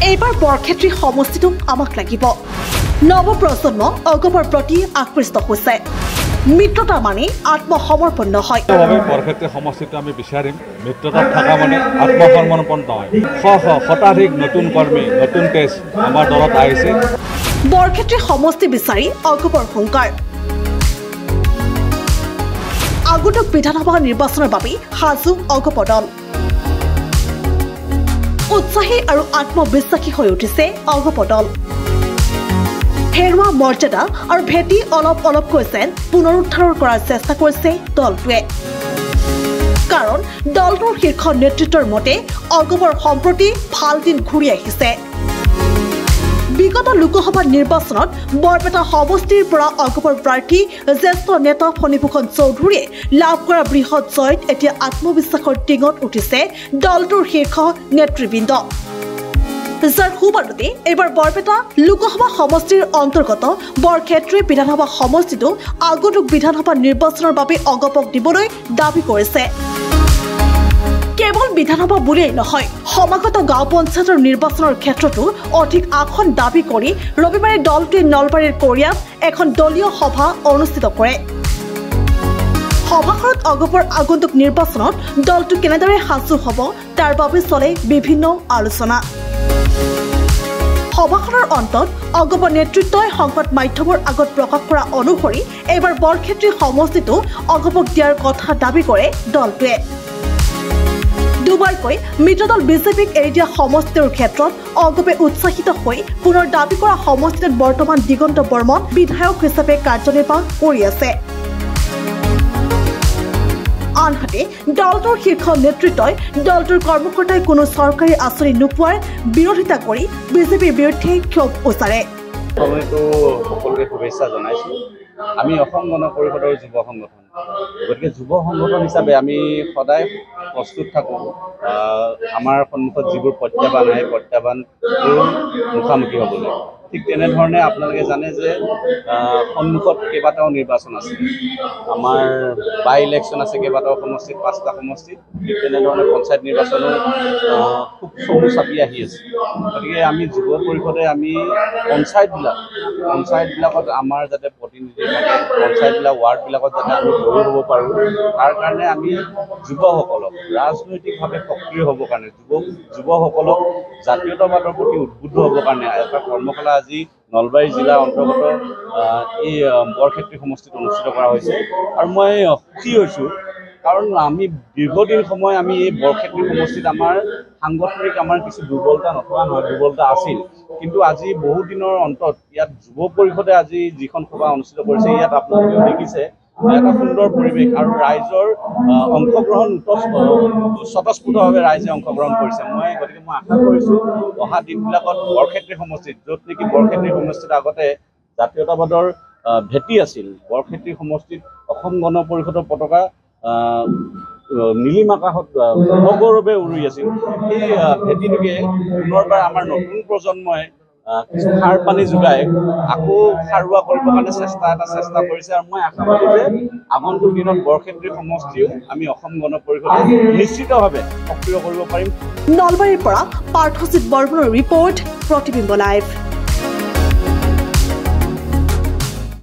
এইবাৰ বৰক্ষেত্ৰী সমষ্টিটোক আমাক লাগিব নৱপ্ৰজন্ম অগপৰ প্ৰতি আকৃষ্ট হৈছে মিত্ৰতা মানে আত্মসমৰ্পণ নহয় বৰক্ষেত্ৰী সমষ্টিটো আমি বিচাৰিম মিত্ৰতাত থকা মানে আত্মসমৰ্পণ নহয় শতাধিক নতুন কৰ্মী নতুন তেজ আমাৰ দলত আহিছে বৰক্ষেত্ৰী সমষ্টি বিচাৰি অগপৰ হুংকাৰ আগন্তুক বিধানসভা নিৰ্বাচনৰ বাবে সাজু অগপ দল উৎসাহী আৰু আত্মবিশ্বাসী হৈ উঠিছে অগপ দল হেৰুৱা মৰ্যাদা আৰু ভেটি অলপকৈ যেন পুনৰুদ্ধাৰ কৰাৰ চেষ্টা কৰিছে দলটোৱে কাৰণ দলটোৰ শীৰ্ষ নেতৃত্বৰ মতে অগপৰ সম্প্ৰতি ভাল দিন ঘূৰি আহিছে বিগত লোকসভা নিৰ্বাচনত বৰপেটা সমষ্টিৰ পৰা অগপৰ প্ৰাৰ্থী জ্যেষ্ঠ নেতা ফণীভূষণ চৌধুৰীয়ে লাভ কৰা বৃহৎ জয়ত এতিয়া আত্মবিশ্বাসৰ টিঙত উঠিছে দলটোৰ শীৰ্ষ নেতৃবৃন্দ যাৰ সুবাদতে এইবাৰ বৰপেটা লোকসভা সমষ্টিৰ অন্তৰ্গত বৰক্ষেত্ৰী বিধানসভা সমষ্টিটো আগন্তুক বিধানসভা নিৰ্বাচনৰ বাবে অগপক দিবলৈ দাবী কৰিছে কেৱল বিধানসভা বুলিয়েই নহয় সমাগত গাঁও পঞ্চায়তৰ নিৰ্বাচনৰ ক্ষেত্ৰতো অধিক আসন দাবী কৰি ৰবিবাৰে দলটোৱে নলবাৰীৰ কৰিয়াত এখন দলীয় সভা অনুষ্ঠিত কৰে সভাখনত অগপৰ আগন্তুক নিৰ্বাচনত দলটো কেনেদৰে সাজু হ'ব তাৰ বাবে চলে বিভিন্ন আলোচনা সভাখনৰ অন্তত অগপ নেতৃত্বই সংবাদ মাধ্যমৰ আগত প্ৰকাশ কৰা অনুসৰি এইবাৰ বৰক্ষেত্ৰী সমষ্টিটো অগপক দিয়াৰ কথা দাবী কৰে দলটোৱে দুবাৰকৈ মিত্ৰদল বিজেপিক এৰি দিয়া সমষ্টিটোৰ ক্ষেত্ৰত অগপে উৎসাহিত হৈ পুনৰ দাবী কৰা সমষ্টিটোত বৰ্তমান দিগন্ত বৰ্মন বিধায়ক হিচাপে কাৰ্যনিৰ্বাহ কৰি আছে আনহাতে দলটোৰ শীৰ্ষ নেতৃত্বই দলটোৰ কৰ্মকৰ্তাই কোনো চৰকাৰী আঁচনি নোপোৱাৰ বিৰোধিতা কৰি বিজেপিৰ বিৰুদ্ধে ক্ষোভ উচ্চাৰে সকলোকে শুভেচ্ছা জনাইছো আমি অসম গণ পৰিষদৰ যুৱ সংগঠন গতিকে যুৱ সংগঠন হিচাপে আমি সদায় প্ৰস্তুত থাকোঁ আমাৰ সন্মুখত যিবোৰ প্ৰত্যাহ্বান আহে প্ৰত্যাহ্বানবোৰ মুখামুখি হ'বলৈ ঠিক তেনেধৰণে আপোনালোকে জানে যে সন্মুখত কেইবাটাও নিৰ্বাচন আছে আমাৰ বাই ইলেকশ্যন আছে কেইবাটাও সমষ্টিত 5টা সমষ্টিত ঠিক তেনেধৰণে পঞ্চায়ত নিৰ্বাচনো খুব চমু চাপি আহি আছে গতিকে আমি যুৱ পৰিষদে আমি পঞ্চায়তবিলাকত আমাৰ যাতে প্ৰতিনিধি থাকে পঞ্চায়তবিলাক ৱাৰ্ডবিলাকত যাতে আমি জড়িত হ'ব পাৰোঁ তাৰ কাৰণে আমি যুৱসকলক ৰাজনৈতিকভাৱে সক্ৰিয় হ'বৰ কাৰণে যুৱসকলক জাতীয়তাবাদৰ প্ৰতি উদ্বুদ্ধ হ'বৰ কাৰণে এটা কৰ্মশালা আজি নলবাৰী জিলাৰ অন্তৰ্গত এই বৰক্ষেত্ৰী সমষ্টিত অনুষ্ঠিত কৰা হৈছে আৰু মই সুখী হৈছোঁ কাৰণ আমি দীৰ্ঘদিন সময় আমি এই বৰক্ষেত্ৰী সমষ্টিত আমাৰ সাংগঠনিক আমাৰ কিছু দুৰ্বলতা নথকা নহয় দুৰ্বলতা আছিল কিন্তু আজি বহুত দিনৰ অন্তত ইয়াত যুৱ পৰিষদে আজি যিখন সভা অনুষ্ঠিত কৰিছে ইয়াত আপোনালোকেও দেখিছে এটা সুন্দৰ পৰিৱেশ আৰু ৰাইজৰ অংশগ্ৰহণ স্বতঃস্ফূৰ্তভাৱে ৰাইজে অংশগ্ৰহণ কৰিছে গতিকে মই আশা কৰিছোঁ অহা দিনবিলাকত বৰক্ষেত্ৰী সমষ্টিত য'ত নেকি বৰক্ষেত্ৰী সমষ্টিত আগতে জাতীয়তাবাদৰ ভেটি আছিল বৰক্ষেত্ৰী সমষ্টিত অসম গণ পৰিষদৰ পতাকা নীলিম আকাশত সগৌৰৱে উৰি আছিল সেই ভেটিটোকে পুনৰবাৰ আমাৰ নতুন প্ৰজন্মই কিছু সাৰ পানী যোগাই আকৌ সাৰুৱা কৰিবৰ কাৰণে চেষ্টা কৰিছে আৰু মই আশাবাদী যে আগন্তুক দিনত বৰক্ষেত্ৰী সমষ্টিও আমি অসম গণ পৰিষদে নিশ্চিতভাৱে সক্ৰিয় কৰিব পাৰিম নলবাৰীৰ পৰা পাৰ্থজিৎ বৰ্মনৰ ৰিপৰ্ট প্ৰতিবিম্ব লাইভ।